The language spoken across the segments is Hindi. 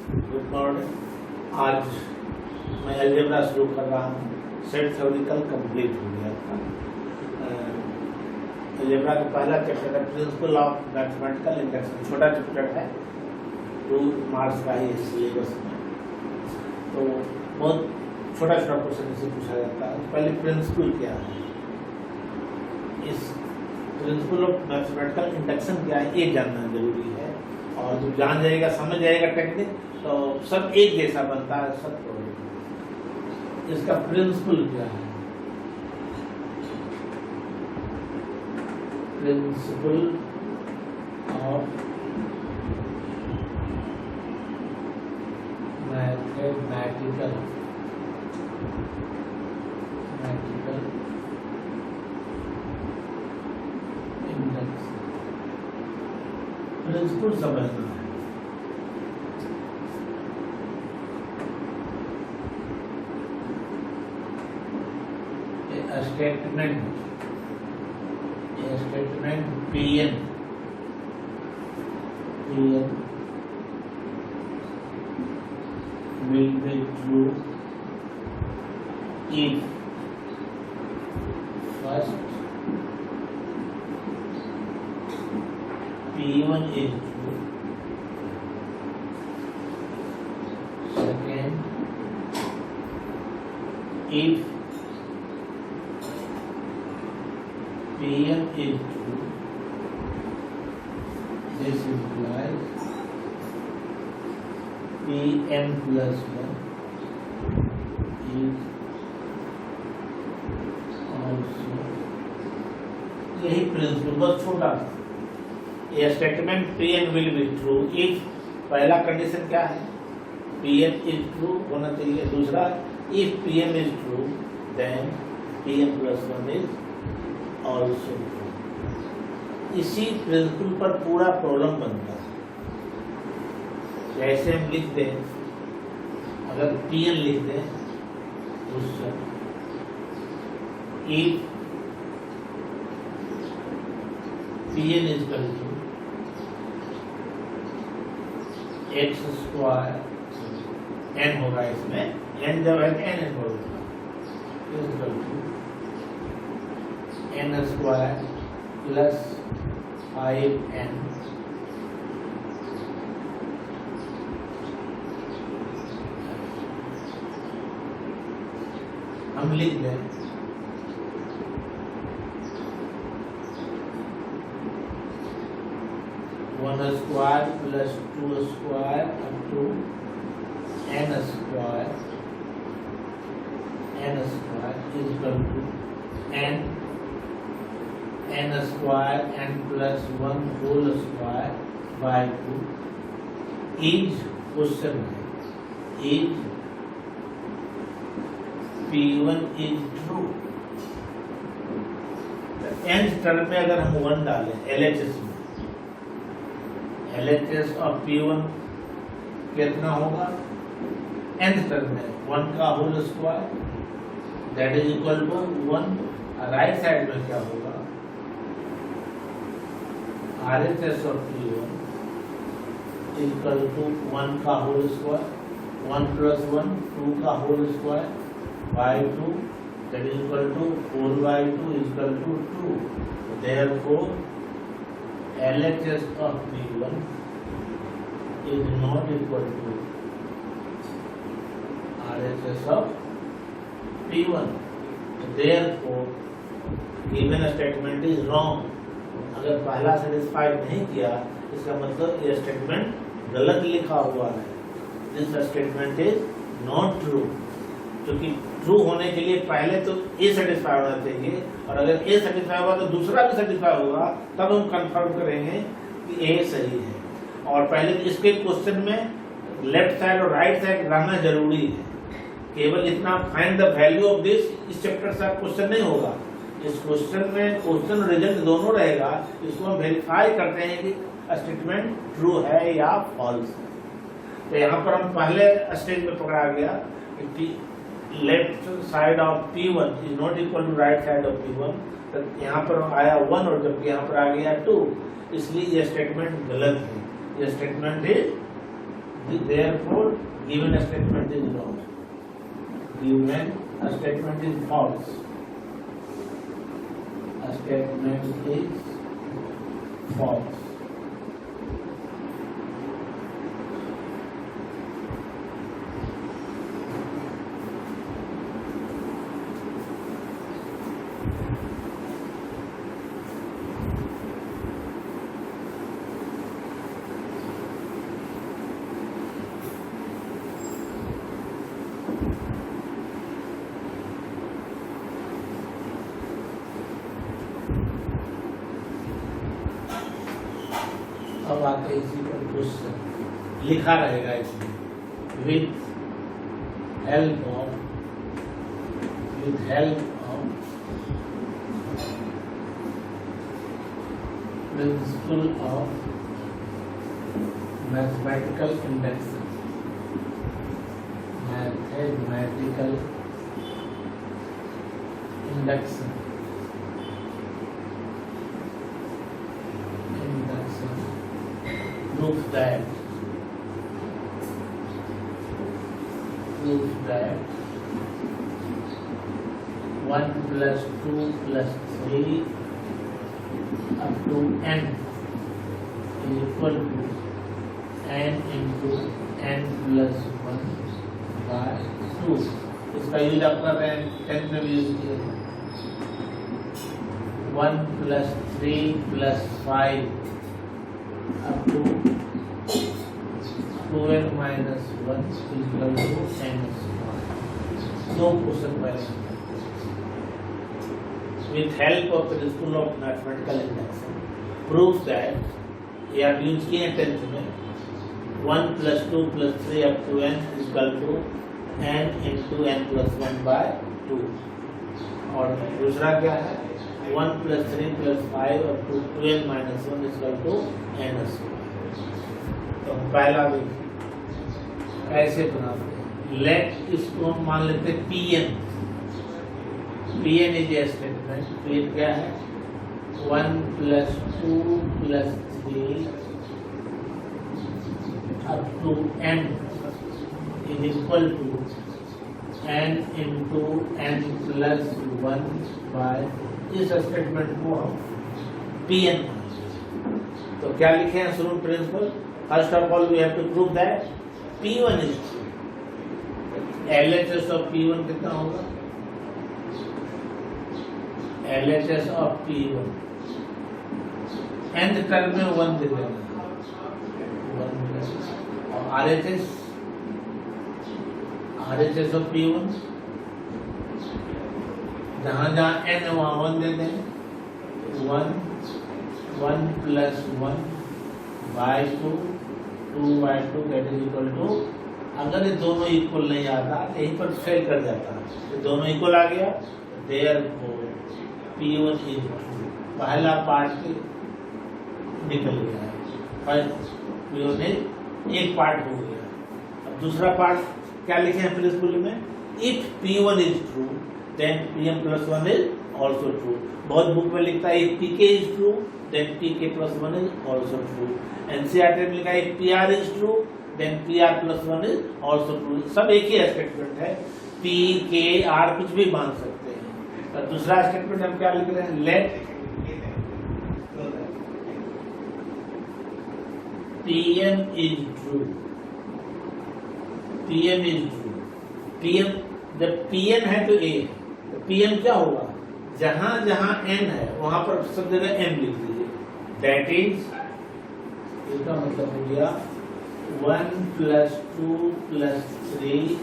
Good morning. आज मैं अलजेब्रा शुरू कर रहा हूँ। सेट थ्योरिकल कंप्लीट हो गया था। अलजेब्रा का पहला चैप्टर है प्रिंसिपल ऑफ मैथमेटिकल इंडक्शन। छोटा चैप्टर है, 2 मार्क्स का ही सिलेबस में, तो बहुत छोटा छोटा क्वेश्चन इसे पूछा जाता है। पहले प्रिंसिपल क्या है, इस प्रिंसिपल ऑफ मैथमेटिकल इंडक्शन क्या है ये जानना जरूरी है। और जब जान जाएगा, समझ जाएगा टेक्निक, तो सब एक जैसा बनता है, सब प्रॉब्लम। इसका प्रिंसिपल क्या है, principle of mathematical induction. Principle समझना है। Statement Pn will be true if first P1 is true, second if Pn is true, this implies Pn plus 1 is also, यही प्रिंसिपल बहुत छोटा था। ये statement Pn will be true if, पहला कंडीशन क्या है, Pn is true होना चाहिए। दूसरा, if Pn is true then Pn plus 1 is also true। इसी प्रिंसिपल पर पूरा प्रॉब्लम बनता है। जैसे हम लिख दें, अगर Pn लिख दें, दूसरा if Pn is equal to x square, n होगा इसमें, n जब है n होगा, is equal to n square plus 5n हम लिख दें 1 square plus 2 square up to n square is equal to n square n plus 1 whole square by 2 is, question है, is P1 is true. nth term में अगर हम 1 डालें LHS में, LHS ऑफ P1 कितना होगा, nth टर्म में 1 का whole square, that is equal to 1। Right side में क्या होगा, RHS of P1 is equal to 1 का होल स्क्वायर, 1 plus 1 2 का whole square by 2, that is equal to 4 by 2 is equal to 2। Therefore, LHS of P1 is not equal to RHS of P1। Therefore, given statement is wrong। अगर पहला सेटिस्फाई नहीं किया, इसका मतलब ये स्टेटमेंट गलत लिखा हुआ है। This statement is not true. क्योंकि ट्रू होने के लिए पहले तो ए सेटिस्फाई होना चाहिए, और अगर ए सेटिस्फाई हुआ तो दूसरा भी सेटिस्फाई होगा, तब हम कंफर्म करेंगे कि ए सही है। और पहले इसके क्वेश्चन में लेफ्ट साइड और राइट साइड रहना जरूरी है। केवल इतना find the value of this, इस चैप्टर से क्वेश्चन नहीं होगा। इस क्वेश्चन में क्वेश्चन रिजल्ट दोनों रहेगा। इसको हम वेरीफाई करते हैं कि स्टेटमेंट ट्रू है या फॉल्स है। तो यहाँ पर हम पहले स्टेज में पकड़ा गया कि left side of P1 is not equal to right side of P1, तो यहाँ पर आया 1 और जबकि यहाँ पर आ गया 2, इसलिए ये स्टेटमेंट गलत है। ये statement is Therefore, given statement is wrong. Given statement is false. Statement is false. अब आते हैं इसी पर क्वेश्चन लिखा रहेगा इसमें with help of principle of mathematical induction proves that 1 plus 2 plus 3 up to n is equal to n into n plus 1 by 2. इसका यूज आप कर रहे हैं 10 में भी यूज किया 1 plus 3 plus 5 up to 2n minus 1 is equal to n square. दो क्वेश्चन पहले with help of principle of mathematical induction proves that ये आप यूज किए 10th में 1 plus 2 plus 3 up to n is equal to n into n plus 1 by 2 और दूसरा क्या है 1 plus 3 plus 5 up to 2n minus 1 is equal to n square. तो पहला भी कैसे बनाते हैं लेट इसको हम मान लेते हैं pn इज ए स्टेटमेंट फिर क्या है 1 plus 2 plus 3 up to n is equal to n into n plus 1 by इस स्टेटमेंट को हम pn तो क्या लिखे हैं शुरू principle first of all we have to prove that p1 is LHS of p1 कितना होगा LHS of p1 nth term में 1 दे देना 1 और RHS ऑफ p1 जहां जहां n है वहां 1 दे दें 1 plus 1 by 2 by 2 that is equal to अगर ये दोनों इक्वल नहीं आता यहीं पर फेल कर जाता तो दोनों इक्वल आ गया therefore p1 is true पहला पार्ट निकल गया फर्स्ट p1 एक पार्ट हो गया अब दूसरा पार्ट क्या लिखे हैं प्रिंसिपल में if p1 is true then pm plus 1 is also true बहुत बुक में लिखता है if pk is true then pk plus 1 is also true NCERT में लिखा है if pr is true then pr plus 1 is also true सब एक ही स्टेटमेंट है p k r कुछ भी मान सकते हैं तो दूसरा स्टेटमेंट हम क्या लिख रहे हैं let pm is true pm जब pn है तो a तो pm क्या होगा जहां जहां n है वहां पर सब जगह m लिख दीजिए दैट इज इसका मतलब हो गया 1 plus 2 plus 3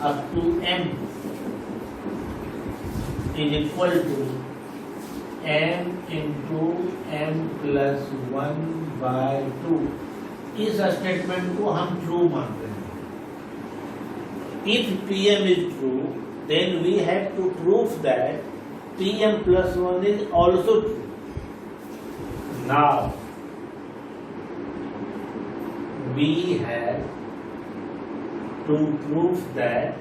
up to m is equal to m into m plus 1 by 2 इस स्टेटमेंट को हम ट्रू मानते हैं if pm is true then we have to prove that pm plus 1 is also true now we have to prove that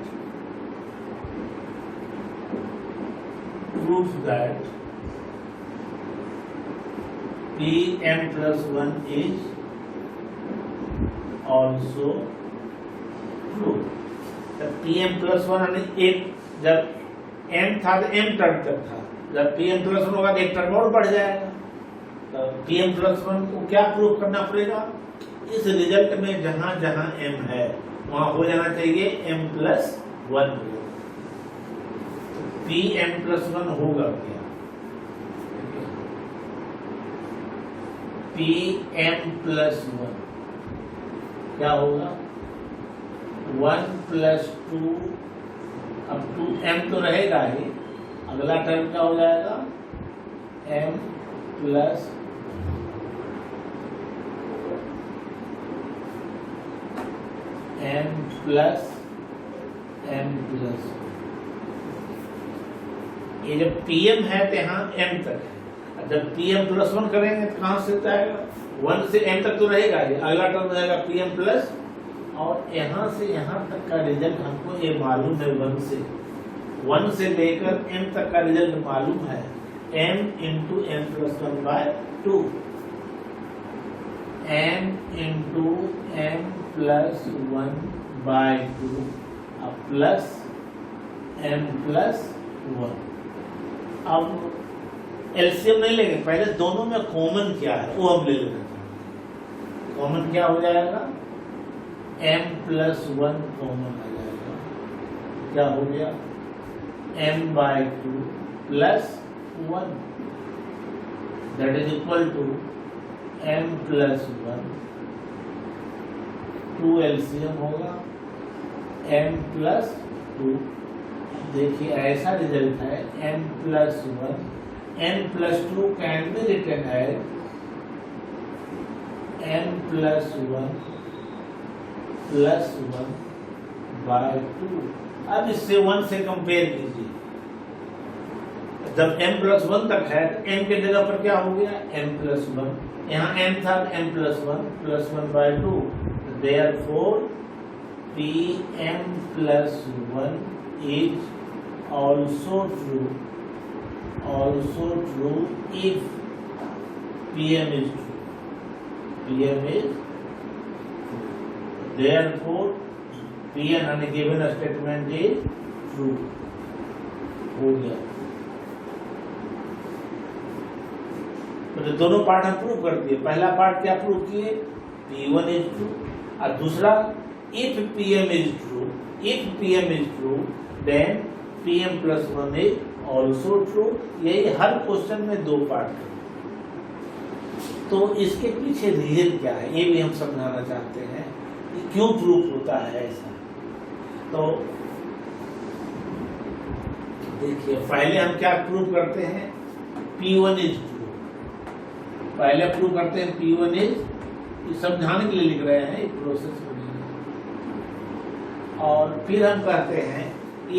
pm plus 1 is also true. P M plus one यानी एक, जब एम था तो एम टर्म तक था, जब पी एम प्लस वन होगा तो एक टर्म और बढ़ जाएगा। तो पी एम प्लस वन को क्या प्रूव करना पड़ेगा, इस रिजल्ट में जहां जहां एम है वहां हो जाना चाहिए M plus one. P M plus one होगा क्या, पी एम प्लस वन क्या होगा, वन प्लस टू, अब टू एम तो रहेगा ही, अगला टर्म क्या हो जाएगा M plus M plus M plus. ये जब पीएम है तो यहाँ एम तक है, जब पीएम प्लस वन करेंगे तो कहाँ से जाएगा, वन से एम तक तो रहेगा ही, अगला टर्म हो जाएगा पीएम प्लस, और यहाँ से यहाँ तक का रिजल्ट हमको ये मालूम है, वन से लेकर एम तक का रिजल्ट मालूम है, M into M plus one by two, M into M plus one by two plus M plus one. अब एलसीएम नहीं लेंगे, पहले दोनों में कॉमन क्या है वो हम ले लेना चाहते हैं। कॉमन क्या हो जाएगा, m प्लस वन कॉमन आ जाएगा, क्या हो गया m by two plus one, that is equal to m plus one, two LCM होगा m प्लस टू। देखिए ऐसा रिजल्ट है m plus one, m plus two can be written as m plus one plus one by two. अब इससे वन से कंपेयर कीजिए, जब m प्लस वन तक है तो m के जगह पर क्या हो गया m प्लस वन, यहाँ m था m plus one by two, therefore P M plus one is also true if Pm is true, Pm is true, therefore Pn on a given statement is true। हो गया, तो दोनों पार्ट हम प्रूव कर दिए। पहला पार्ट क्या प्रूव किए, P1 is true, और दूसरा if Pm is true then Pm plus one is also true. यही हर क्वेश्चन में दो पार्ट है, तो इसके पीछे रीजन क्या है ये भी हम समझाना चाहते हैं, क्यों प्रूफ होता है ऐसा। तो देखिए पहले हम क्या प्रूव करते हैं, P1 इज ट्रू, पहले प्रूव करते हैं P1 इज, समझाने के लिए लिख रहे हैं प्रोसेस में, और फिर हम कहते हैं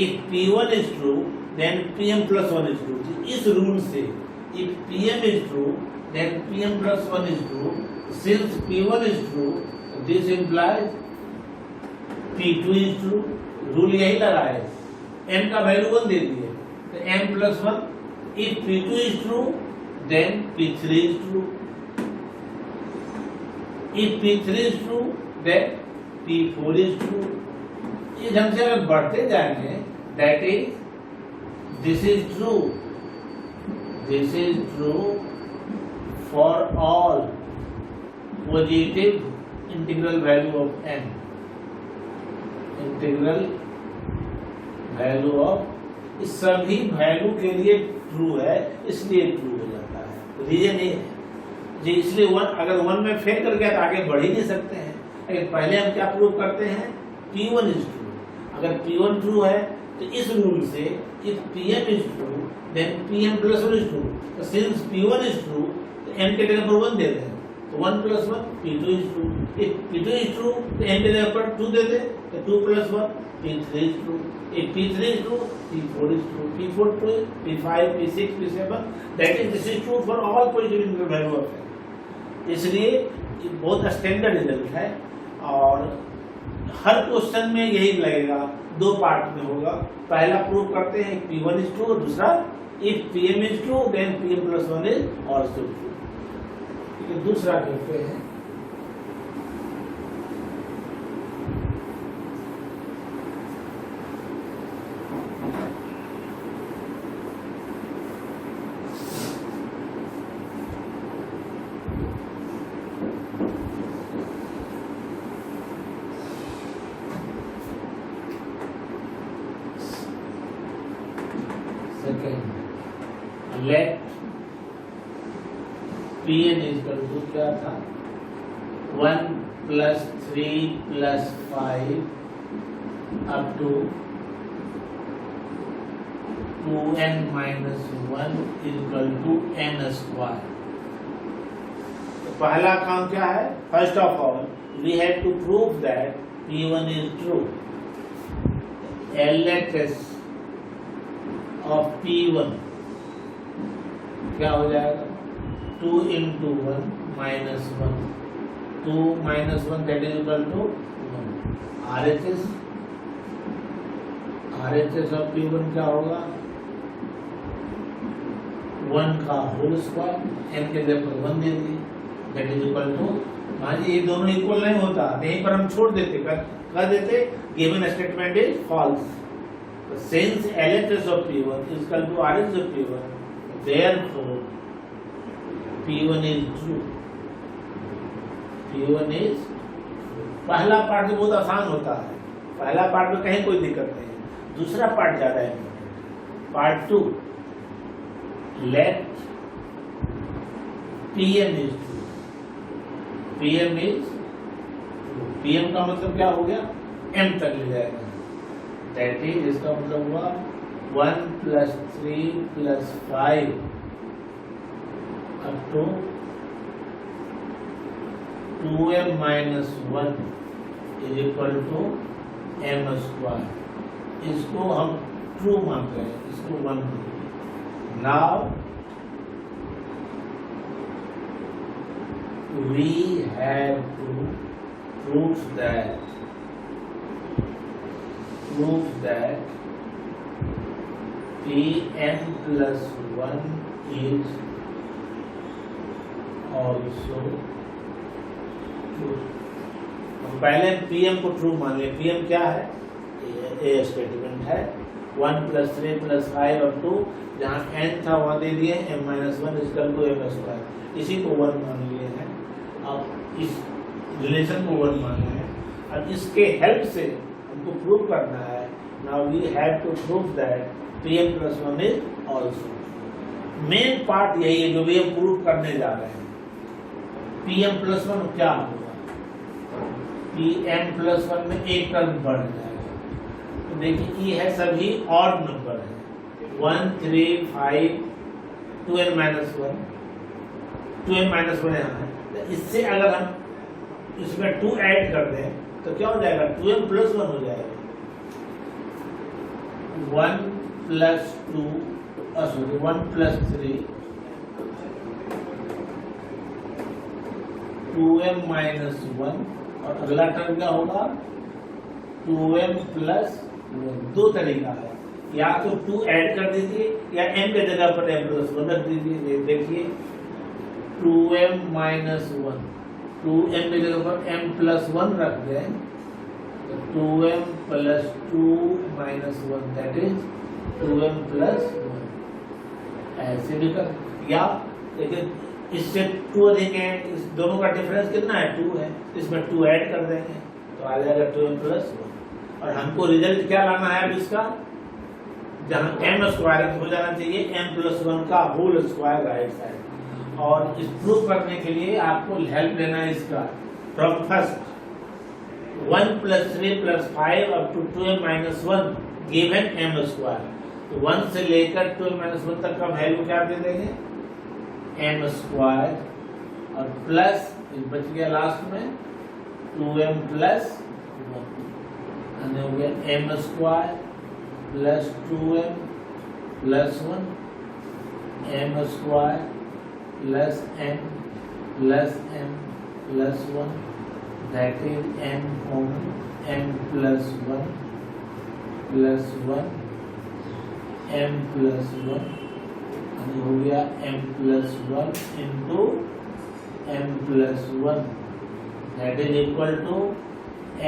if P1 is true then Pm plus 1 is true। इस रूल से if Pm is true then Pm plus 1 is true, since P1 is true this implies P2 is true। Rule यही लगा है, m का वैल्यू 1 दे दिए तो m plus 1, if P2 is true then P3 is true, if P3 is true then P4 is true। ये ढंग से अगर बढ़ते जाएंगे, that is this is true for all positive integral value of n, integral value of, इस सभी वैल्यू के लिए ट्रू है, इसलिए ट्रू हो जाता है। रीजन ये है जी, इसलिए वन, अगर वन में फेल कर गया तो आगे बढ़ ही नहीं सकते हैं। लेकिन पहले हम क्या प्रूव करते हैं, P1 इज ट्रू। अगर P1 ट्रू है तो इस रूल से if Pm is true then Pm plus 1 is true। तो since P1 is true तो m के जगह पर 1 दे दें, तो 1 plus 1 P2 is true। if P2 is true तो m के जगह पर 2 दे दें, तो 2 plus 1 P3 is true। if P3 is true P4 is true, P4 true, P5, P6, P7, that is this is true for all positive integral value of n। इसलिए बहुत स्टैंडर्ड रिजल्ट है, और हर क्वेश्चन में यही लगेगा, दो पार्ट में होगा। पहला प्रूव करते हैं P1 is true, दूसरा if Pm is true then Pm plus 1 is also true। ठीक है, दूसरा कहते हैं लेट Pn इक्वल टू क्या था 1 + 3 + 5 up to 2n - 1 equal to n²। तो पहला काम क्या है? First of all we have to prove that P1 is true. LHS of P1 क्या हो जाएगा? 2 × 1 - 1 2 - 1 that is equal to 1। RHS of P1 क्या होगा? 1 का होल स्क्वायर, n के जगह पर 1 दे दिए, that is equal to। हाँ जी, ये दोनों इक्वल नहीं होता, यहीं पर हम छोड़ देते, कर देते given statement is false. Since LHS of P1 is equal to RHS of P1, therefore P1 is true। P1 is, पहला पार्ट तो बहुत आसान होता है, पहला पार्ट में कहीं कोई दिक्कत नहीं है। दूसरा पार्ट ज्यादा है, part 2 let PM is true। PM is true। PM का मतलब क्या हो गया? M तक ले जाएगा, दैट इज, इसका मतलब हुआ 1 + 3 + 5 up to 2m - 1 is equal to m²। इसको हम ट्रू मानते हैं, इसको 1। Now we have to prove that Pn + 1 is also true। हम पहले Pm को ट्रू मान लें। Pm क्या है? ए स्टेटमेंट है 1 + 3 + 5 up to जहाँ n था वहाँ दे दिए m - 1 इक्वल टू m²। इसी को 1 मान लिए हैं। अब इस रिलेशन को 1 मान लिए हैं। अब इसके हेल्प से हमको प्रूव करना है। Now we have to prove that Pm + 1 is also. Main part यही है जो भी हम प्रूव करने जा रहे हैं। Pm + 1 क्या होगा? Pm + 1 में एक टर्म बढ़ जाएगा। तो देखिए ये है सभी ऑड नंबर है, 1 3 5 2n - 1 2n - 1 यहाँ है। तो इससे अगर हम इसमें 2 ऐड कर दें तो क्या हो जाएगा? 2m + 1 हो जाएगा। 1 + 2 सॉरी 1 + 3 2m - 1 और अगला टर्म क्या होगा? 2m + 1। दो तरीका है, या तो 2 ऐड कर दीजिए या m के जगह पर m + 1 रख दीजिए। देखिए 2m - 1 2m के जगह पर m + 1 रख दें तो 2m + 2 - 1 दैट इज 2m + 1। ऐसे भी कर, या देखिए इससे 2 अधिक है, इस दोनों का डिफरेंस कितना है? 2 है। इसमें 2 ऐड कर देंगे तो आ जाएगा 2m + 1। और हमको रिजल्ट क्या लाना है? अब इसका जहाँ m² हो जाना चाहिए m + 1 का होल स्क्वायर राइट साइड। और इस प्रूफ करने के लिए आपको हेल्प लेना है इसका from first 1 + 3 + 5 up to 2m - 1 given m²। तो 1 से लेकर 2m - 1 तक का वैल्यू क्या दे देंगे? m² और प्लस बच गया लास्ट में 2m + 1 हो गया m² + 2m + 1 m² + m + 1 that is m + 1 + 1 m + 1 हो गया m + 1 into m + 1 that is equal to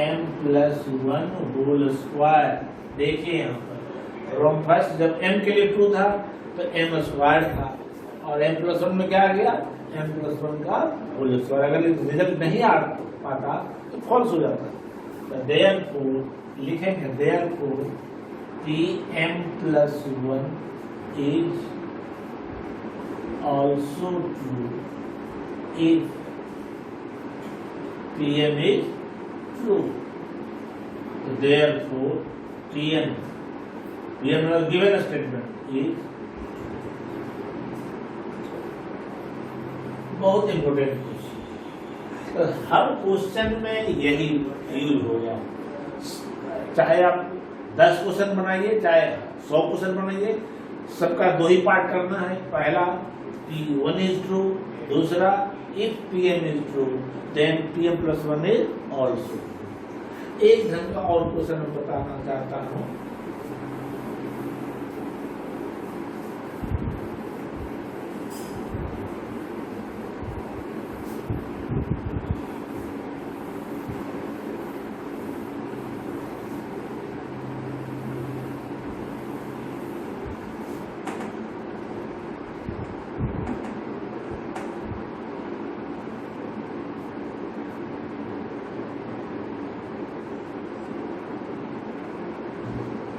m + 1 whole square. देखिए यहाँ पर फ्रॉम फर्स्ट जब m के लिए ट्रू था तो m² था और m + 1 में क्या आ गया? m + 1 का होल स्क्वायर। अगर रिजल्ट नहीं आ पाता तो फॉल्स हो जाता। तो देयरफॉर लिखेंगे therefore Pm + 1 is also true if Pm is true. So therefore Pm was given a statement is बहुत इंपॉर्टेंट क्वेश्चन। तो हर क्वेश्चन में यही यूज होगा, चाहे आप 10 क्वेश्चन बनाइए चाहे 100 क्वेश्चन बनाइए, सबका 2 ही पार्ट करना है। पहला P1 इज ट्रू, दूसरा if Pm is true then Pm plus 1 is also. एक ढंग का और क्वेश्चन मैं बताना चाहता हूँ।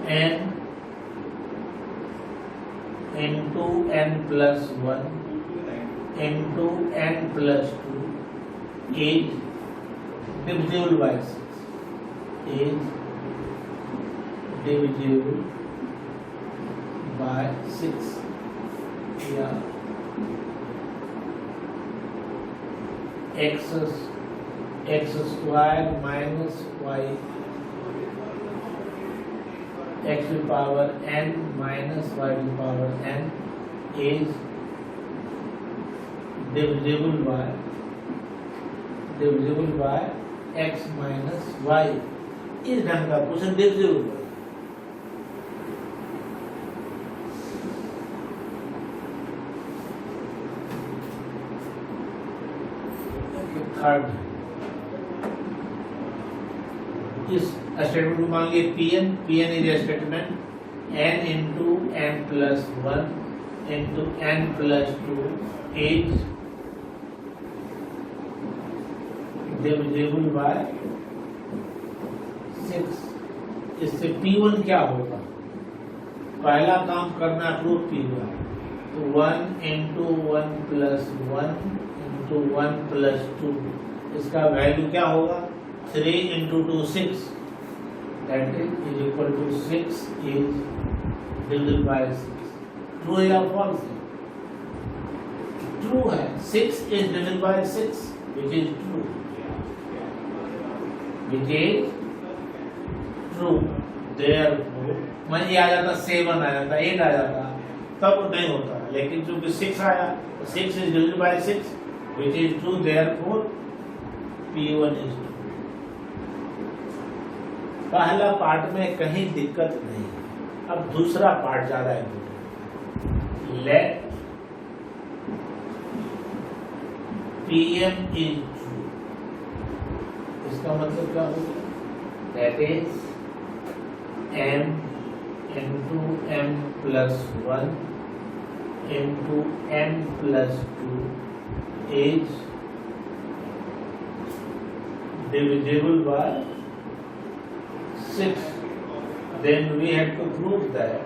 n into n plus 1 into n plus 2 is divisible by 6, is divisible by 6 या x square minus y x to the power n minus y to the power n is divisible by x minus y। इस ढंग का क्वेश्चन divisible by थर्ड, इस स्टेटमेंट को मान लीजिए Pn is a statement n into n plus 1 into n plus 2 is divisible by 6। इससे P1 क्या होगा, पहला काम करना प्रूफ P1, तो 1 इंटू 1 प्लस 1 इंटू 1 प्लस 2, इसका वैल्यू क्या होगा 3 into 2 6, that is equal to 6 is divisible by 6। True है या फॉल्स है? ट्रू है, 6 is divisible by 6 which is true, which is true। therefore मान ये आ जाता 7 आ जाता 8 आ जाता तब नहीं होता, लेकिन चूंकि 6 आया तो 6 is divisible by 6 which is true, therefore P1 is true। पहला पार्ट में कहीं दिक्कत नहीं। अब दूसरा पार्ट ज्यादा है, लेट Pm is true। इसका मतलब क्या होगा, that is m into m plus 1 into m plus 2 is divisible by 6, then we have to prove that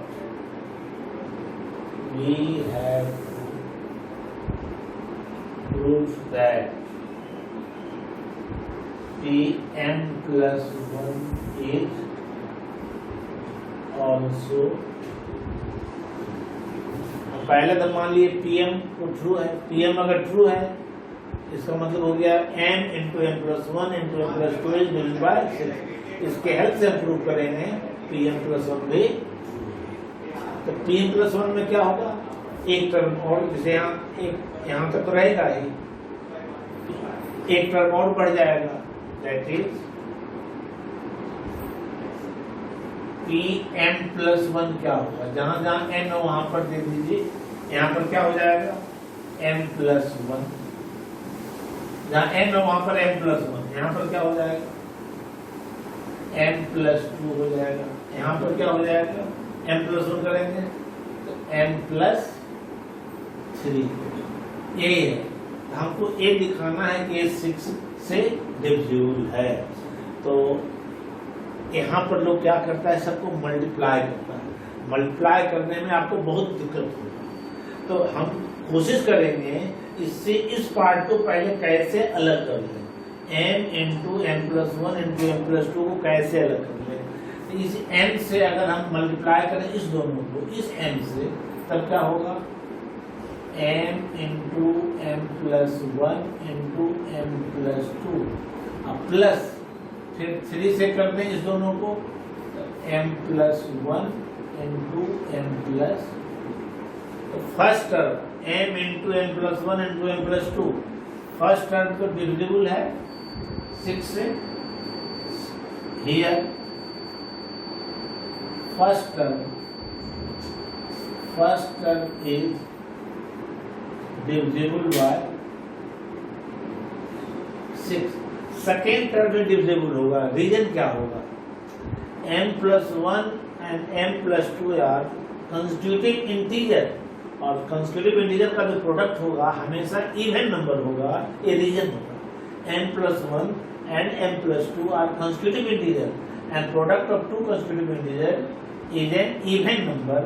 Pm plus 1 is also, पहले तो मान लिए Pm को ट्रू है, Pm अगर ट्रू है इसका मतलब हो गया m into m plus 1 into m plus 2 is divided by 6। इसके हेल्प से प्रूव करेंगे Pm प्लस 1 भी। तो Pm प्लस 1 में क्या होगा, एक टर्म और, जैसे यहाँ तक तो रहेगा ही, एक टर्म और बढ़ जाएगा, दैट इज Pm प्लस 1 क्या होगा, जहां जहां n हो वहां पर दे दीजिए, यहाँ पर क्या हो जाएगा m प्लस 1, जहां n हो वहां पर m प्लस 1, यहाँ पर क्या हो जाएगा m प्लस 2 हो जाएगा, यहाँ पर क्या हो जाएगा m प्लस 1 करेंगे तो m प्लस 3। ये है, हमको ये दिखाना है कि ये 6 से डिविजिबल है। तो यहाँ पर लोग क्या करता है, सबको मल्टीप्लाई करता है, मल्टीप्लाई करने में आपको बहुत दिक्कत होगा। तो हम कोशिश करेंगे इससे इस पार्ट को पहले कैसे अलग कर लें, m into M plus one into M plus two को कैसे अलग कर लें। तो इस m से अगर हम मल्टीप्लाई करें इस दोनों को इस m से, तब क्या होगा m into M plus one into M plus two, अब प्लस फिर 3 से करते हैं इस दोनों को, m plus one into M plus, first term m into M plus one into M plus two, first term तो डिविजिबल है 6 से, here first term is divisible by 6, second term में डिविजिबल होगा, रीजन क्या होगा, m plus one and m plus two are constitutive integer, और कंस्टिट्यूटिव इंटीजर का जो प्रोडक्ट होगा हमेशा इवन नंबर होगा, ये रीजन होगा। m plus one and m plus two are constitutive integer and product of two constitutive integer is an even number,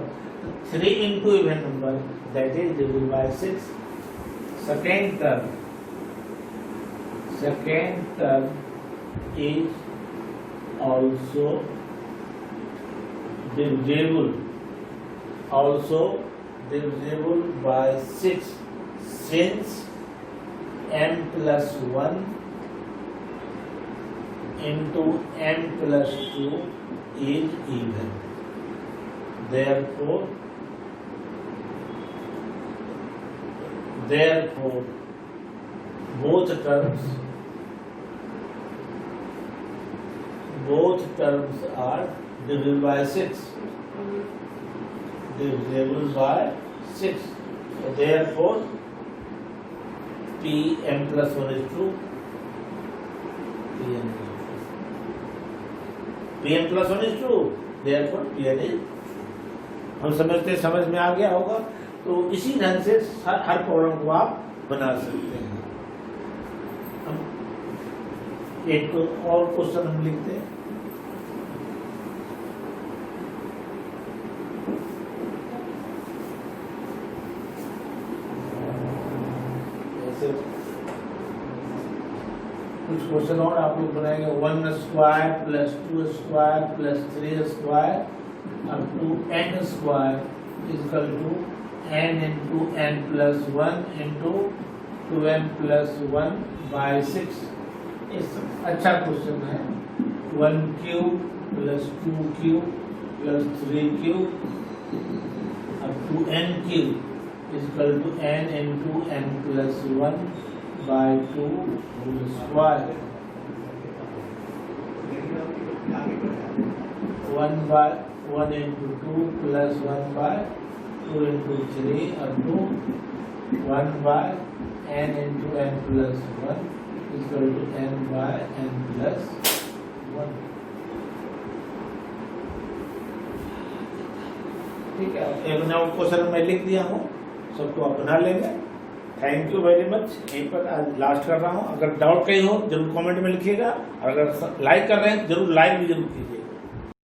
3 into even number that is divided by 6. Second term is also divisible by 6 since m plus 1 into m plus 2 is even. Therefore both terms are divisible by 6. Divisible by 6. So therefore Pm plus 1 is true. Pm plus 1 is true. Therefore Pn is, हम समझते समझ में आ गया होगा। तो इसी ढंग से हर प्रॉब्लम को आप बना सकते हैं। हम एक और क्वेश्चन हम लिखते हैं। ऐसे कुछ क्वेश्चन और आप लोग बनाएंगे, 1 square plus 2 square plus 3 square up to n square is equal to n into n plus 1 into 2n plus 1 by 6। इस अच्छा क्वेश्चन है। 1 cube plus 2 cube plus 3 cube up to n cube is equal to n into n plus 1 by 2 whole square। 1 into 2 plus 1 by 2 into 3 up to 1 by n into n plus 1 is equal to n by n plus 1। ठीक है, एक नया क्वेश्चन मैं लिख दिया हूँ, सबको आप बना लेंगे। Thank you very much. यहीं पर आज लास्ट कर रहा हूँ। अगर डाउट कहीं हो जरूर कमेंट में लिखिएगा, और अगर लाइक कर रहे हैं जरूर लाइक भी जरूर कीजिएगा।